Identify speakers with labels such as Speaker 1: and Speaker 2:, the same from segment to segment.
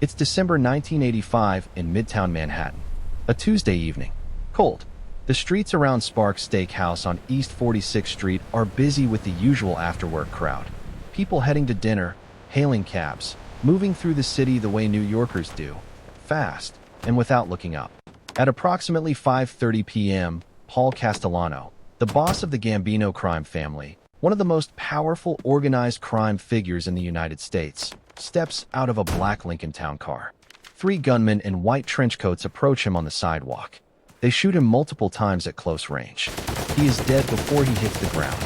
Speaker 1: It's December 1985 in Midtown Manhattan. A Tuesday evening. Cold. The streets around Sparks Steakhouse on East 46th Street are busy with the usual after-work crowd. People heading to dinner, hailing cabs, moving through the city the way New Yorkers do, fast, and without looking up. At approximately 5:30 p.m., Paul Castellano, the boss of the Gambino crime family, one of the most powerful organized crime figures in the United States, steps out of a black Lincoln Town car. Three gunmen in white trench coats approach him on the sidewalk. They shoot him multiple times at close range. He is dead before he hits the ground.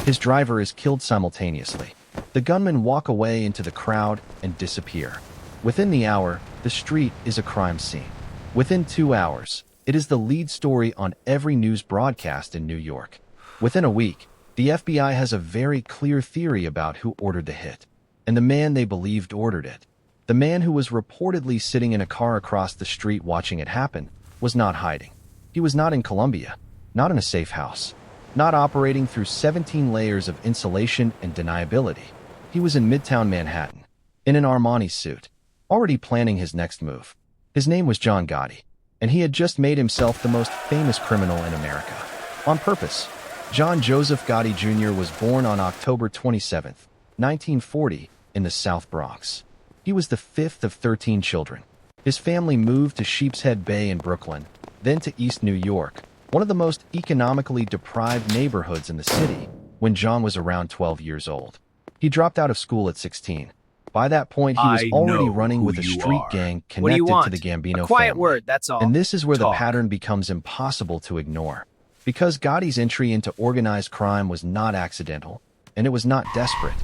Speaker 1: His driver is killed simultaneously. The gunmen walk away into the crowd and disappear. Within the hour, the street is a crime scene. Within 2 hours, it is the lead story on every news broadcast in New York. Within a week, the FBI has a very clear theory about who ordered the hit, and the man they believed ordered it. The man who was reportedly sitting in a car across the street watching it happen was not hiding. He was not in Colombia, not in a safe house, not operating through 17 layers of insulation and deniability. He was in Midtown Manhattan, in an Armani suit, already planning his next move. His name was John Gotti, and he had just made himself the most famous criminal in America. On purpose. John Joseph Gotti Jr. was born on October 27, 1940, in the South Bronx. He was the fifth of 13 children. His family moved to Sheepshead Bay in Brooklyn, then to East New York, one of the most economically deprived neighborhoods in the city, when John was around 12 years old. He dropped out of school at 16. By that point, he was already running with a street gang connected to the Gambino
Speaker 2: quiet
Speaker 1: family.
Speaker 2: word, that's all.
Speaker 1: And this is where the
Speaker 2: Talk.
Speaker 1: pattern becomes impossible to ignore. Because Gotti's entry into organized crime was not accidental, and it was not desperate.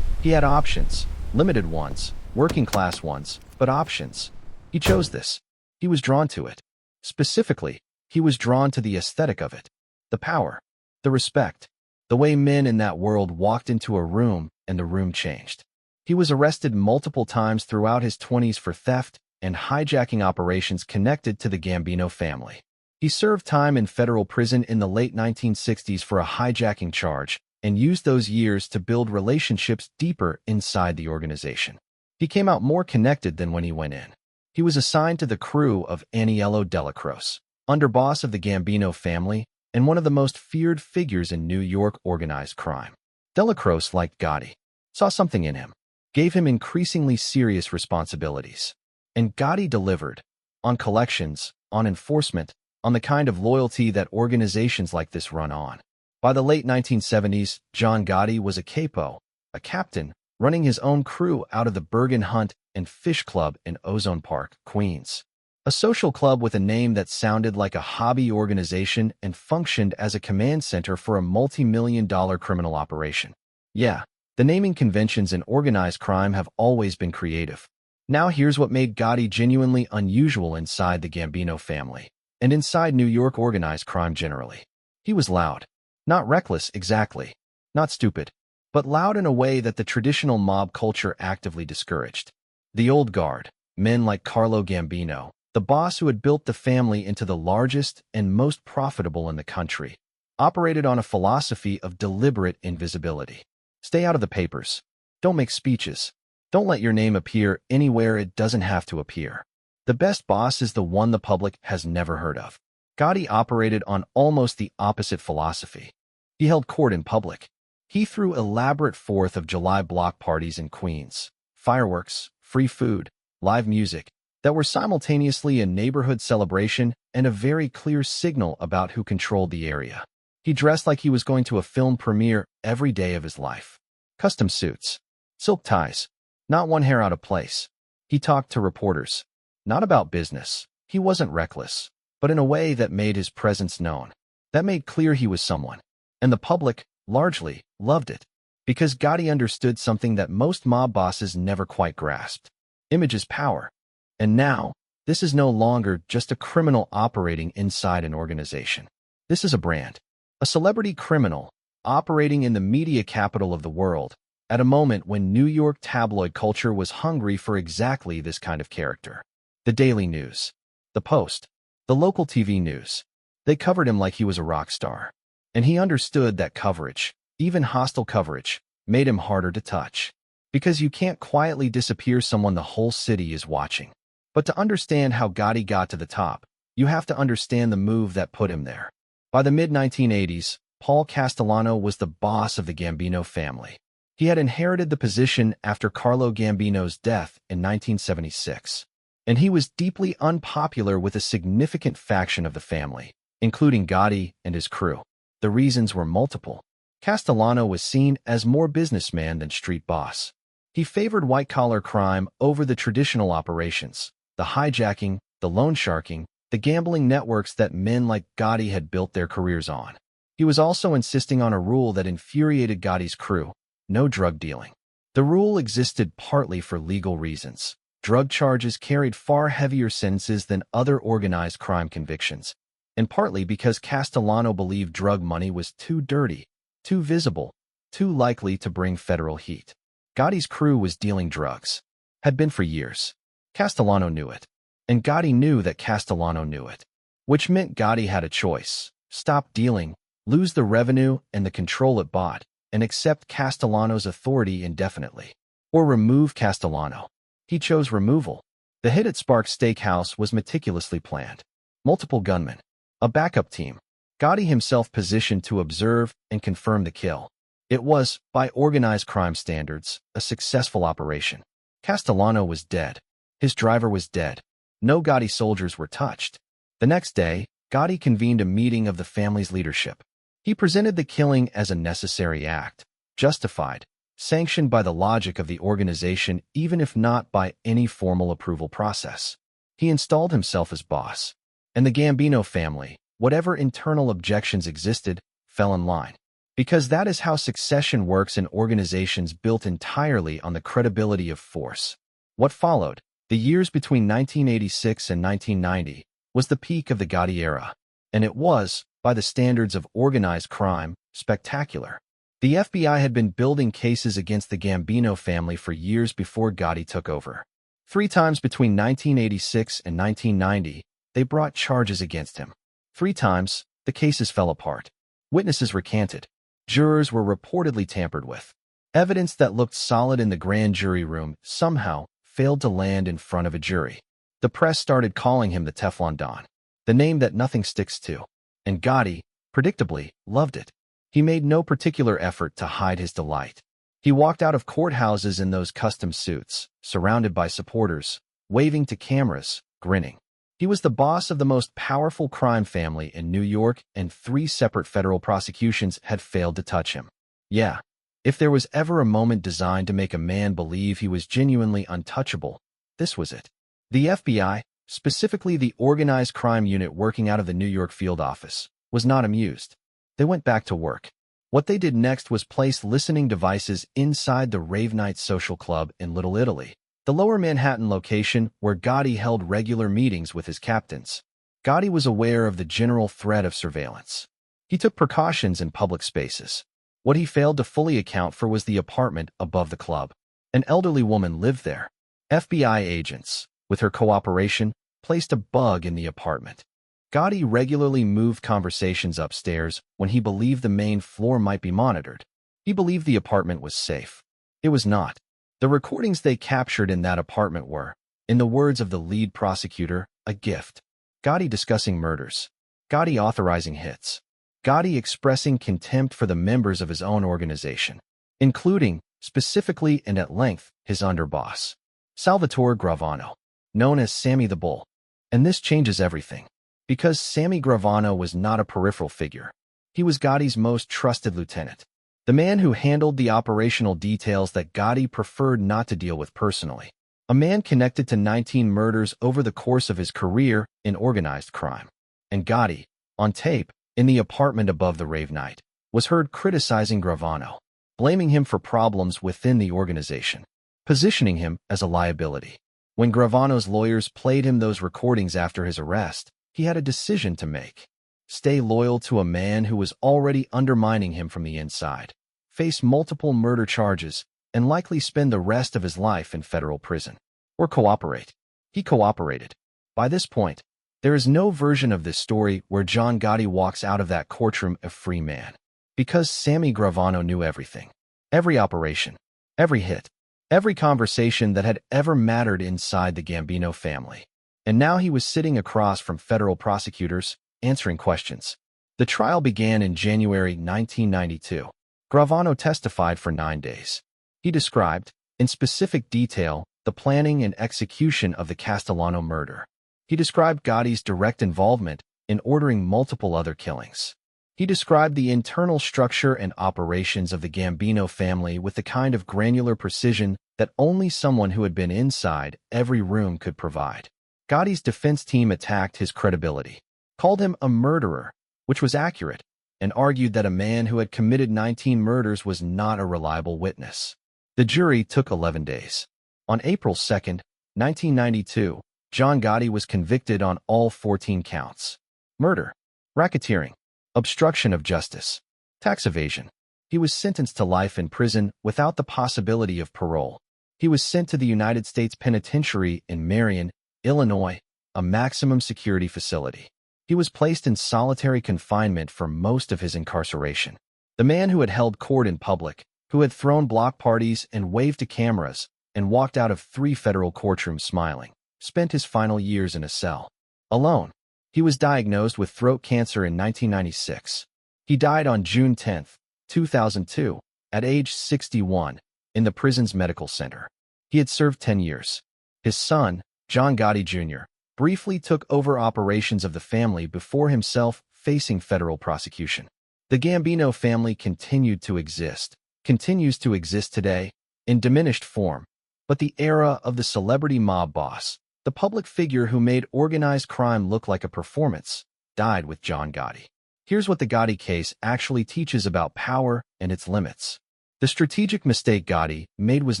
Speaker 1: He had options, limited ones, working-class ones, but options. He chose this. He was drawn to it. Specifically, he was drawn to the aesthetic of it. The power, the respect, the way men in that world walked into a room and the room changed. He was arrested multiple times throughout his 20s for theft and hijacking operations connected to the Gambino family. He served time in federal prison in the late 1960s for a hijacking charge and used those years to build relationships deeper inside the organization. He came out more connected than when he went in. He was assigned to the crew of Aniello Delacroce, underboss of the Gambino family and one of the most feared figures in New York organized crime. Delacroce liked Gotti, saw something in him, gave him increasingly serious responsibilities. And Gotti delivered, on collections, on enforcement, on the kind of loyalty that organizations like this run on. By the late 1970s, John Gotti was a capo, a captain, running his own crew out of the Bergen Hunt and Fish Club in Ozone Park, Queens. A social club with a name that sounded like a hobby organization and functioned as a command center for a multi-million-dollar criminal operation. Yeah, the naming conventions in organized crime have always been creative. Now here's what made Gotti genuinely unusual inside the Gambino family, and inside New York organized crime generally. He was loud. Not reckless, exactly. Not stupid. But loud in a way that the traditional mob culture actively discouraged. The old guard, men like Carlo Gambino, the boss who had built the family into the largest and most profitable in the country, operated on a philosophy of deliberate invisibility. Stay out of the papers. Don't make speeches. Don't let your name appear anywhere it doesn't have to appear. The best boss is the one the public has never heard of. Gotti operated on almost the opposite philosophy. He held court in public. He threw elaborate 4th of July block parties in Queens, fireworks, free food, live music, that were simultaneously a neighborhood celebration and a very clear signal about who controlled the area. He dressed like he was going to a film premiere every day of his life. Custom suits, silk ties, not one hair out of place. He talked to reporters, not about business. He wasn't reckless, but in a way that made his presence known. That made clear he was someone. And the public, largely, loved it. Because Gotti understood something that most mob bosses never quite grasped. Image is power. And now, this is no longer just a criminal operating inside an organization. This is a brand. A celebrity criminal, operating in the media capital of the world, at a moment when New York tabloid culture was hungry for exactly this kind of character. The Daily News, the Post, the local TV news. They covered him like he was a rock star. And he understood that coverage, even hostile coverage, made him harder to touch. Because you can't quietly disappear someone the whole city is watching. But to understand how Gotti got to the top, you have to understand the move that put him there. By the mid-1980s, Paul Castellano was the boss of the Gambino family. He had inherited the position after Carlo Gambino's death in 1976, and he was deeply unpopular with a significant faction of the family, including Gotti and his crew. The reasons were multiple. Castellano was seen as more businessman than street boss. He favored white-collar crime over the traditional operations, the hijacking, the loan sharking, the gambling networks that men like Gotti had built their careers on. He was also insisting on a rule that infuriated Gotti's crew: no drug dealing. The rule existed partly for legal reasons. Drug charges carried far heavier sentences than other organized crime convictions, and partly because Castellano believed drug money was too dirty, too visible, too likely to bring federal heat. Gotti's crew was dealing drugs. Had been for years. Castellano knew it. And Gotti knew that Castellano knew it. Which meant Gotti had a choice: stop dealing, lose the revenue and the control it bought, and accept Castellano's authority indefinitely. Or remove Castellano. He chose removal. The hit at Sparks Steakhouse was meticulously planned. Multiple gunmen. A backup team. Gotti himself positioned to observe and confirm the kill. It was, by organized crime standards, a successful operation. Castellano was dead. His driver was dead. No Gotti soldiers were touched. The next day, Gotti convened a meeting of the family's leadership. He presented the killing as a necessary act, justified, sanctioned by the logic of the organization even if not by any formal approval process. He installed himself as boss. And the Gambino family, whatever internal objections existed, fell in line. Because that is how succession works in organizations built entirely on the credibility of force. What followed, the years between 1986 and 1990, was the peak of the Gotti era. And it was, by the standards of organized crime, spectacular. The FBI had been building cases against the Gambino family for years before Gotti took over. 3 times between 1986 and 1990, they brought charges against him. 3 times, the cases fell apart. Witnesses recanted. Jurors were reportedly tampered with. Evidence that looked solid in the grand jury room somehow failed to land in front of a jury. The press started calling him the Teflon Don, the name that nothing sticks to. And Gotti, predictably, loved it. He made no particular effort to hide his delight. He walked out of courthouses in those custom suits, surrounded by supporters, waving to cameras, grinning. He was the boss of the most powerful crime family in New York, and 3 separate federal prosecutions had failed to touch him. Yeah, if there was ever a moment designed to make a man believe he was genuinely untouchable, this was it. The FBI, specifically the organized crime unit working out of the New York field office, was not amused. They went back to work. What they did next was place listening devices inside the Rave Night Social Club in Little Italy, the Lower Manhattan location where Gotti held regular meetings with his captains. Gotti was aware of the general threat of surveillance. He took precautions in public spaces. What he failed to fully account for was the apartment above the club. An elderly woman lived there. FBI agents, with her cooperation, placed a bug in the apartment. Gotti regularly moved conversations upstairs when he believed the main floor might be monitored. He believed the apartment was safe. It was not. The recordings they captured in that apartment were, in the words of the lead prosecutor, a gift. Gotti discussing murders. Gotti authorizing hits. Gotti expressing contempt for the members of his own organization, including, specifically and at length, his underboss, Salvatore Gravano, known as Sammy the Bull. And this changes everything. Because Sammy Gravano was not a peripheral figure. He was Gotti's most trusted lieutenant. The man who handled the operational details that Gotti preferred not to deal with personally. A man connected to 19 murders over the course of his career in organized crime. And Gotti, on tape, in the apartment above the Rave Night, was heard criticizing Gravano, blaming him for problems within the organization, positioning him as a liability. When Gravano's lawyers played him those recordings after his arrest, he had a decision to make. Stay loyal to a man who was already undermining him from the inside, face multiple murder charges, and likely spend the rest of his life in federal prison. Or cooperate. He cooperated. By this point, there is no version of this story where John Gotti walks out of that courtroom a free man. Because Sammy Gravano knew everything. Every operation. Every hit. every conversation that had ever mattered inside the Gambino family. And now he was sitting across from federal prosecutors, answering questions. The trial began in January 1992. Gravano testified for 9 days. He described, in specific detail, the planning and execution of the Castellano murder. He described Gotti's direct involvement in ordering multiple other killings. He described the internal structure and operations of the Gambino family with the kind of granular precision that only someone who had been inside every room could provide. Gotti's defense team attacked his credibility, called him a murderer, which was accurate, and argued that a man who had committed 19 murders was not a reliable witness. The jury took 11 days. On April 2, 1992, John Gotti was convicted on all 14 counts: murder, racketeering, obstruction of justice, tax evasion. He was sentenced to life in prison without the possibility of parole. He was sent to the United States Penitentiary in Marion, Illinois, a maximum security facility. He was placed in solitary confinement for most of his incarceration. The man who had held court in public, who had thrown block parties and waved to cameras and walked out of 3 federal courtrooms smiling, spent his final years in a cell. Alone. He was diagnosed with throat cancer in 1996. He died on June 10, 2002, at age 61, in the prison's medical center. He had served 10 years. His son, John Gotti Jr., briefly took over operations of the family before himself facing federal prosecution. The Gambino family continued to exist, continues to exist today, in diminished form, but the era of the celebrity mob boss, the public figure who made organized crime look like a performance, died with John Gotti. Here's what the Gotti case actually teaches about power and its limits. The strategic mistake Gotti made was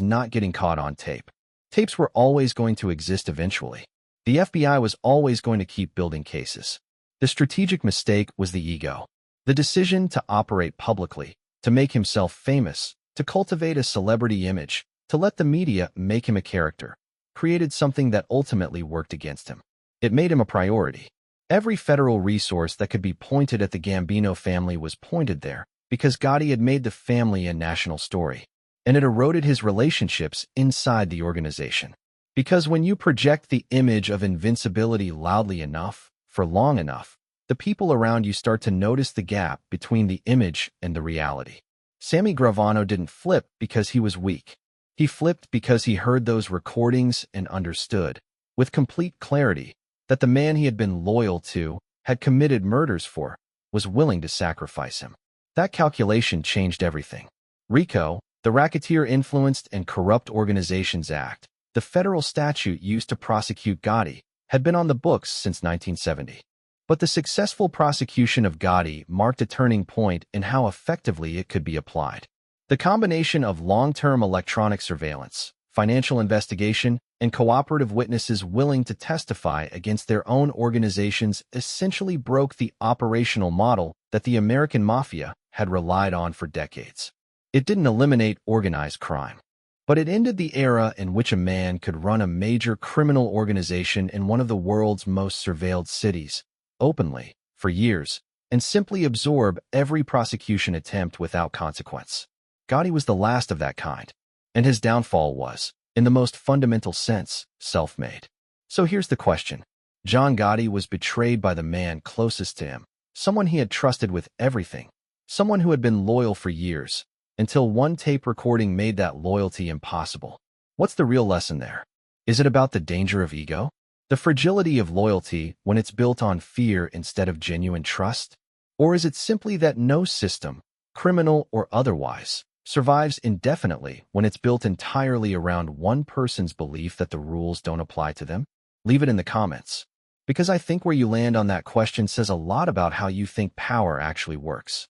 Speaker 1: not getting caught on tape. Tapes were always going to exist eventually. The FBI was always going to keep building cases. The strategic mistake was the ego. The decision to operate publicly, to make himself famous, to cultivate a celebrity image, to let the media make him a character, created something that ultimately worked against him. It made him a priority. Every federal resource that could be pointed at the Gambino family was pointed there because Gotti had made the family a national story, and it eroded his relationships inside the organization. Because when you project the image of invincibility loudly enough, for long enough, the people around you start to notice the gap between the image and the reality. Sammy Gravano didn't flip because he was weak. He flipped because he heard those recordings and understood, with complete clarity, that the man he had been loyal to, had committed murders for, was willing to sacrifice him. That calculation changed everything. RICO, the Racketeer Influenced and Corrupt Organizations Act, the federal statute used to prosecute Gotti, had been on the books since 1970. But the successful prosecution of Gotti marked a turning point in how effectively it could be applied. The combination of long-term electronic surveillance, financial investigation, and cooperative witnesses willing to testify against their own organizations essentially broke the operational model that the American Mafia had relied on for decades. It didn't eliminate organized crime, but it ended the era in which a man could run a major criminal organization in one of the world's most surveilled cities, openly, for years, and simply absorb every prosecution attempt without consequence. Gotti was the last of that kind, and his downfall was, in the most fundamental sense, self-made. So here's the question. John Gotti was betrayed by the man closest to him, someone he had trusted with everything, someone who had been loyal for years, until one tape recording made that loyalty impossible. What's the real lesson there? Is it about the danger of ego? The fragility of loyalty when it's built on fear instead of genuine trust? Or is it simply that no system, criminal or otherwise, survives indefinitely when it's built entirely around one person's belief that the rules don't apply to them? Leave it in the comments, because I think where you land on that question says a lot about how you think power actually works.